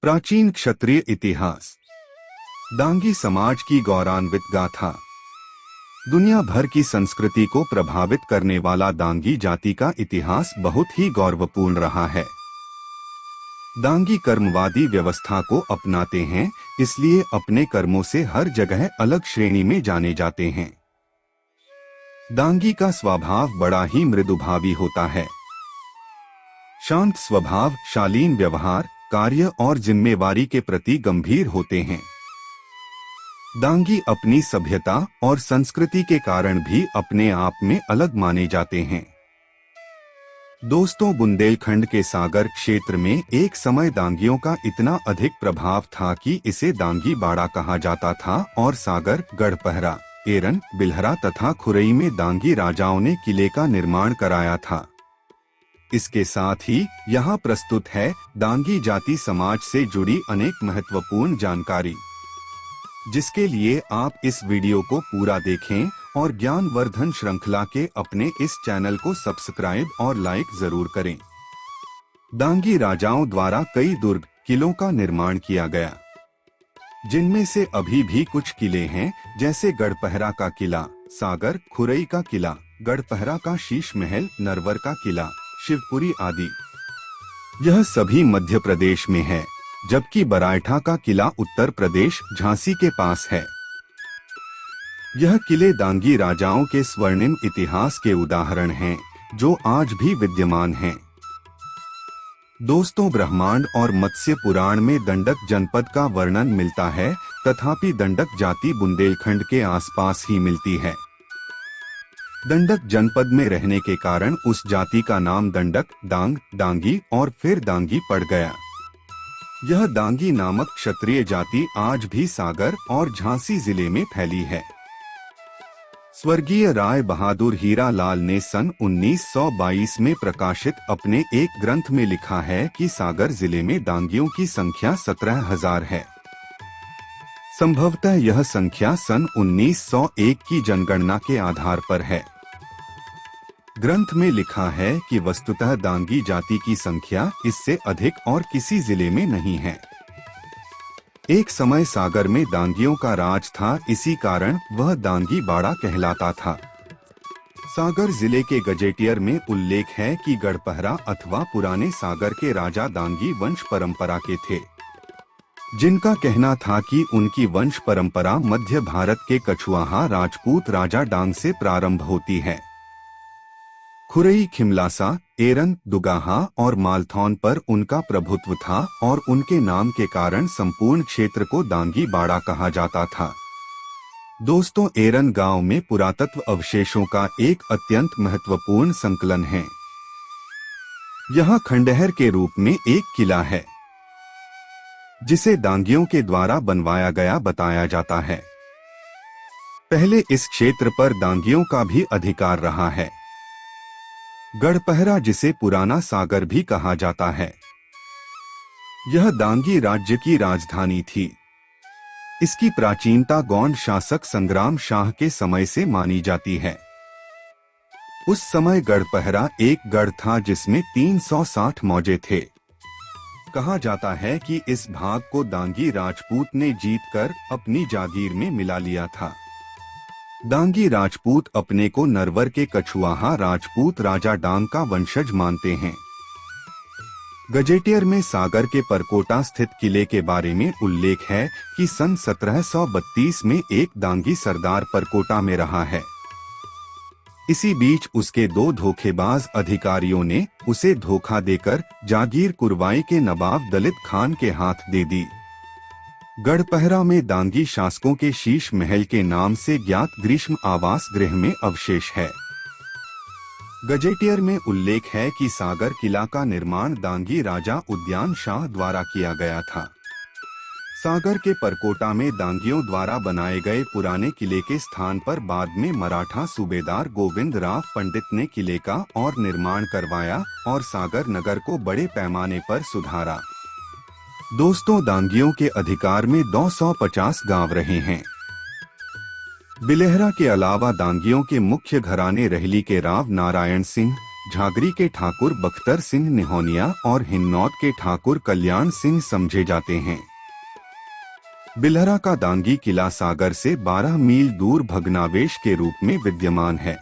प्राचीन क्षत्रिय इतिहास। दांगी समाज की गौरवान्वित गाथा। दुनिया भर की संस्कृति को प्रभावित करने वाला दांगी जाति का इतिहास बहुत ही गौरवपूर्ण रहा है। दांगी कर्मवादी व्यवस्था को अपनाते हैं, इसलिए अपने कर्मों से हर जगह अलग श्रेणी में जाने जाते हैं। दांगी का स्वभाव बड़ा ही मृदुभावी होता है। शांत स्वभाव, शालीन व्यवहार, कार्य और जिम्मेवारी के प्रति गंभीर होते हैं। दांगी अपनी सभ्यता और संस्कृति के कारण भी अपने आप में अलग माने जाते हैं। दोस्तों, बुंदेलखंड के सागर क्षेत्र में एक समय दांगियों का इतना अधिक प्रभाव था कि इसे दांगी बाड़ा कहा जाता था और सागर, गढ़पहरा, एरन, बिल्हरा तथा खुरई में दांगी राजाओं ने किले का निर्माण कराया था। इसके साथ ही यहाँ प्रस्तुत है दांगी जाति समाज से जुड़ी अनेक महत्वपूर्ण जानकारी, जिसके लिए आप इस वीडियो को पूरा देखें और ज्ञानवर्धन श्रृंखला के अपने इस चैनल को सब्सक्राइब और लाइक जरूर करें। दांगी राजाओं द्वारा कई दुर्ग, किलों का निर्माण किया गया, जिनमें से अभी भी कुछ किले हैं, जैसे गढ़पहरा का किला, सागर, खुरई का किला, गढ़पहरा का शीश महल, नरवर का किला, शिवपुरी आदि। यह सभी मध्य प्रदेश में है, जबकि बरायठा का किला उत्तर प्रदेश, झांसी के पास है। यह किले दांगी राजाओं के स्वर्णिम इतिहास के उदाहरण हैं, जो आज भी विद्यमान हैं। दोस्तों, ब्रह्मांड और मत्स्य पुराण में दंडक जनपद का वर्णन मिलता है, तथापि दंडक जाति बुंदेलखंड के आसपास ही मिलती है। दंडक जनपद में रहने के कारण उस जाति का नाम दंडक, दांग, दांगी और फिर दांगी पड़ गया। यह दांगी नामक क्षत्रिय जाति आज भी सागर और झांसी जिले में फैली है। स्वर्गीय राय बहादुर हीरा लाल ने सन 1922 में प्रकाशित अपने एक ग्रंथ में लिखा है कि सागर जिले में दांगियों की संख्या 17,000 है। संभवतः यह संख्या सन 1901 की जनगणना के आधार पर है। ग्रंथ में लिखा है कि वस्तुतः दांगी जाति की संख्या इससे अधिक और किसी जिले में नहीं है। एक समय सागर में दांगियों का राज था, इसी कारण वह दांगी बाड़ा कहलाता था। सागर जिले के गजेटियर में उल्लेख है कि गढ़पहरा अथवा पुराने सागर के राजा दांगी वंश परंपरा के थे, जिनका कहना था कि उनकी वंश परंपरा मध्य भारत के कछुआहा राजपूत राजा डांग से प्रारंभ होती है। खुरई, खिमलासा, एरन, दुगाहा और मालथौन पर उनका प्रभुत्व था और उनके नाम के कारण संपूर्ण क्षेत्र को दांगी बाड़ा कहा जाता था। दोस्तों, एरन गांव में पुरातत्व अवशेषों का एक अत्यंत महत्वपूर्ण संकलन है। यहाँ खंडहर के रूप में एक किला है, जिसे दांगियों के द्वारा बनवाया गया बताया जाता है। पहले इस क्षेत्र पर दांगियों का भी अधिकार रहा है। गढ़पहरा, जिसे पुराना सागर भी कहा जाता है, यह दांगी राज्य की राजधानी थी। इसकी प्राचीनता गौंड शासक संग्राम शाह के समय से मानी जाती है। उस समय गढ़पहरा एक गढ़ था जिसमें 360 मौजे थे। कहा जाता है कि इस भाग को दांगी राजपूत ने जीतकर अपनी जागीर में मिला लिया था। दांगी राजपूत अपने को नरवर के कछुआहा राजपूत राजा डांग का वंशज मानते हैं। गजेटियर में सागर के परकोटा स्थित किले के बारे में उल्लेख है कि सन 1732 में एक दांगी सरदार परकोटा में रहा है। इसी बीच उसके दो धोखेबाज अधिकारियों ने उसे धोखा देकर जागीर कुरवाई के नवाब दलित खान के हाथ दे दी। गढ़पहरा में दांगी शासकों के शीश महल के नाम से ज्ञात ग्रीष्म आवास गृह में अवशेष है। गजेटियर में उल्लेख है कि सागर किला का निर्माण दांगी राजा उद्यान शाह द्वारा किया गया था। सागर के परकोटा में दांगियों द्वारा बनाए गए पुराने किले के स्थान पर बाद में मराठा सूबेदार गोविंद राव पंडित ने किले का और निर्माण करवाया और सागर नगर को बड़े पैमाने पर सुधारा। दोस्तों, दांगियों के अधिकार में 250 गांव रहे हैं। बिलेहरा के अलावा दांगियों के मुख्य घराने रहली के राव नारायण सिंह, झागरी के ठाकुर बख्तर सिंह निहोनिया और हिन्नौत के ठाकुर कल्याण सिंह समझे जाते हैं। बिलहरा का दांगी किला सागर से 12 मील दूर भग्नावशेष के रूप में विद्यमान है।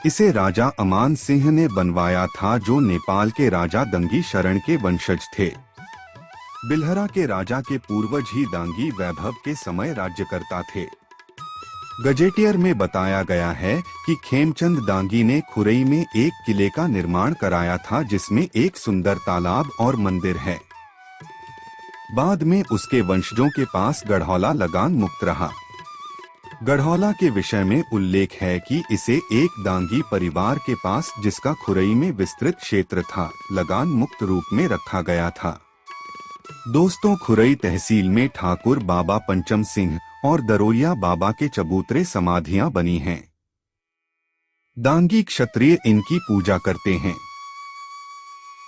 इसे राजा अमान सिंह ने बनवाया था, जो नेपाल के राजा दंगी शरण के वंशज थे। बिलहरा के राजा के पूर्वज ही दांगी वैभव के समय राज्य करता थे। गजेटियर में बताया गया है कि खेमचंद दांगी ने खुरई में एक किले का निर्माण कराया था, जिसमें एक सुंदर तालाब और मंदिर है। बाद में उसके वंशजों के पास गढ़ौला लगान मुक्त रहा। गढ़ौला के विषय में उल्लेख है कि इसे एक दांगी परिवार के पास, जिसका खुरई में विस्तृत क्षेत्र था, लगान मुक्त रूप में रखा गया था। दोस्तों, खुरई तहसील में ठाकुर बाबा पंचम सिंह और दरोरिया बाबा के चबूतरे समाधियां बनी हैं। दांगी क्षत्रिय इनकी पूजा करते हैं।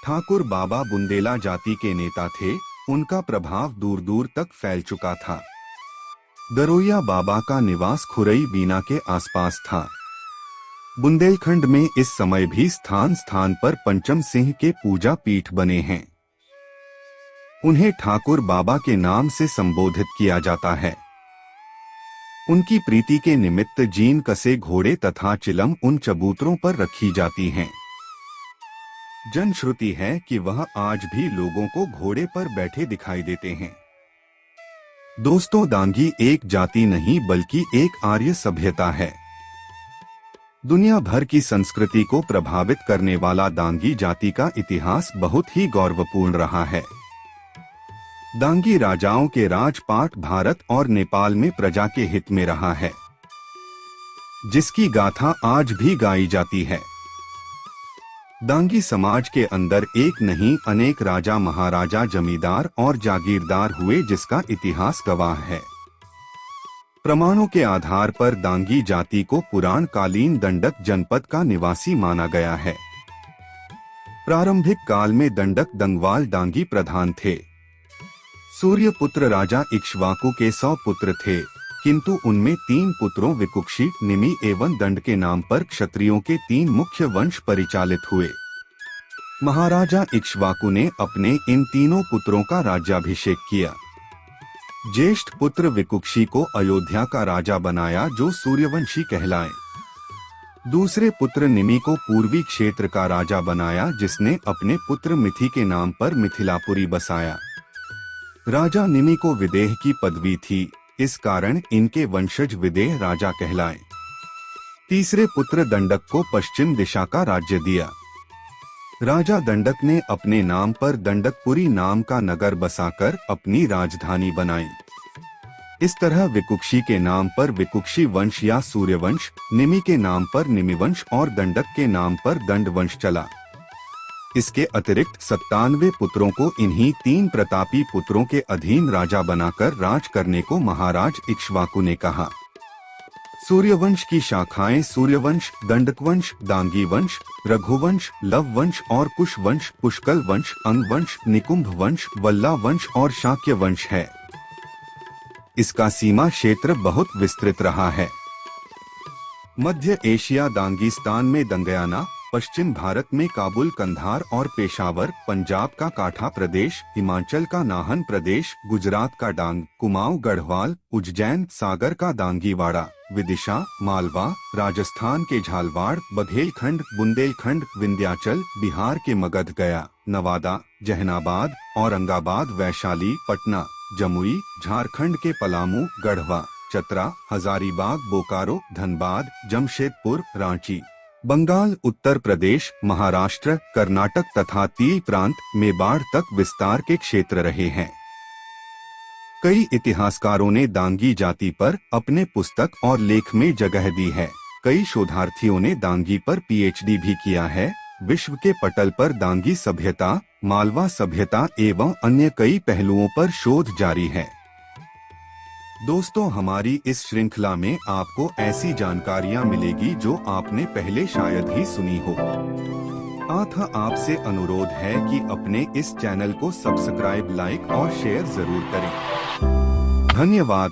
ठाकुर बाबा बुंदेला जाति के नेता थे। उनका प्रभाव दूर दूर तक फैल चुका था। दरोरिया बाबा का निवास खुरई बीना के आसपास था। बुंदेलखंड में इस समय भी स्थान स्थान पर पंचम सिंह के पूजा पीठ बने हैं। उन्हें ठाकुर बाबा के नाम से संबोधित किया जाता है। उनकी प्रीति के निमित्त जीन कसे घोड़े तथा चिलम उन चबूतरों पर रखी जाती हैं। जनश्रुति है कि वह आज भी लोगों को घोड़े पर बैठे दिखाई देते हैं। दोस्तों, दांगी एक जाति नहीं बल्कि एक आर्य सभ्यता है। दुनिया भर की संस्कृति को प्रभावित करने वाला दांगी जाति का इतिहास बहुत ही गौरवपूर्ण रहा है। दांगी राजाओं के राजपाट भारत और नेपाल में प्रजा के हित में रहा है, जिसकी गाथा आज भी गाई जाती है। दांगी समाज के अंदर एक नहीं अनेक राजा, महाराजा, जमींदार और जागीरदार हुए, जिसका इतिहास गवाह है। प्रमाणों के आधार पर दांगी जाति को पुराण कालीन दंडक जनपद का निवासी माना गया है। प्रारंभिक काल में दंडक दंगवाल दांगी प्रधान थे। सूर्यपुत्र राजा इक्ष्वाकु के 100 पुत्र थे, किंतु उनमें 3 पुत्रों विकुक्षी, निमि एवं दंड के नाम पर क्षत्रियों के 3 मुख्य वंश परिचालित हुए। महाराजा इक्ष्वाकु ने अपने इन तीनों पुत्रों का राज्याभिषेक किया। ज्येष्ठ पुत्र विकुक्षी को अयोध्या का राजा बनाया, जो सूर्यवंशी कहलाए। दूसरे पुत्र निमि को पूर्वी क्षेत्र का राजा बनाया, जिसने अपने पुत्र मिथि के नाम पर मिथिलापुरी बसाया। राजा निमि को विदेह की पदवी थी, इस कारण इनके वंशज विदेह राजा कहलाए। तीसरे पुत्र दंडक को पश्चिम दिशा का राज्य दिया। राजा दंडक ने अपने नाम पर दंडकपुरी नाम का नगर बसाकर अपनी राजधानी बनाई। इस तरह विकुक्षी के नाम पर विकुक्षी वंश या सूर्यवंश, निमि के नाम पर निमिवंश और दंडक के नाम पर दंडवंश चला। इसके अतिरिक्त 97 पुत्रों को इन्हीं 3 प्रतापी पुत्रों के अधीन राजा बनाकर राज करने को महाराज इक्ष्वाकु ने कहा। सूर्यवंश की शाखाएं सूर्यवंश, दंडकवंश, दांगी वंश, रघुवंश, लव वंश और कुश वंश, पुष्कल वंश, अंग वंश, निकुंभ वंश, वल्ला वंश और शाक्य वंश है। इसका सीमा क्षेत्र बहुत विस्तृत रहा है। मध्य एशिया दांगिस्तान में दंगयाना, पश्चिम भारत में काबुल, कंधार और पेशावर, पंजाब का काठा प्रदेश, हिमाचल का नाहन प्रदेश, गुजरात का डांग, कुमाऊं, गढ़वाल, उज्जैन, सागर का दांगीवाड़ा, विदिशा, मालवा, राजस्थान के झालवाड़, बघेलखंड, बुंदेलखंड, विंध्याचल, बिहार के मगध, गया, नवादा, जहानाबाद, औरंगाबाद, वैशाली, पटना, जमुई, झारखंड के पलामू, गढ़वा, चतरा, हजारीबाग, बोकारो, धनबाद, जमशेदपुर, रांची, बंगाल, उत्तर प्रदेश, महाराष्ट्र, कर्नाटक तथा तील प्रांत, मेवाड़ तक विस्तार के क्षेत्र रहे हैं। कई इतिहासकारों ने दांगी जाति पर अपने पुस्तक और लेख में जगह दी है। कई शोधार्थियों ने दांगी पर पीएचडी भी किया है। विश्व के पटल पर दांगी सभ्यता, मालवा सभ्यता एवं अन्य कई पहलुओं पर शोध जारी है। दोस्तों, हमारी इस श्रृंखला में आपको ऐसी जानकारियां मिलेगी जो आपने पहले शायद ही सुनी हो। अतः आपसे अनुरोध है कि अपने इस चैनल को सब्सक्राइब, लाइक और शेयर जरूर करें। धन्यवाद।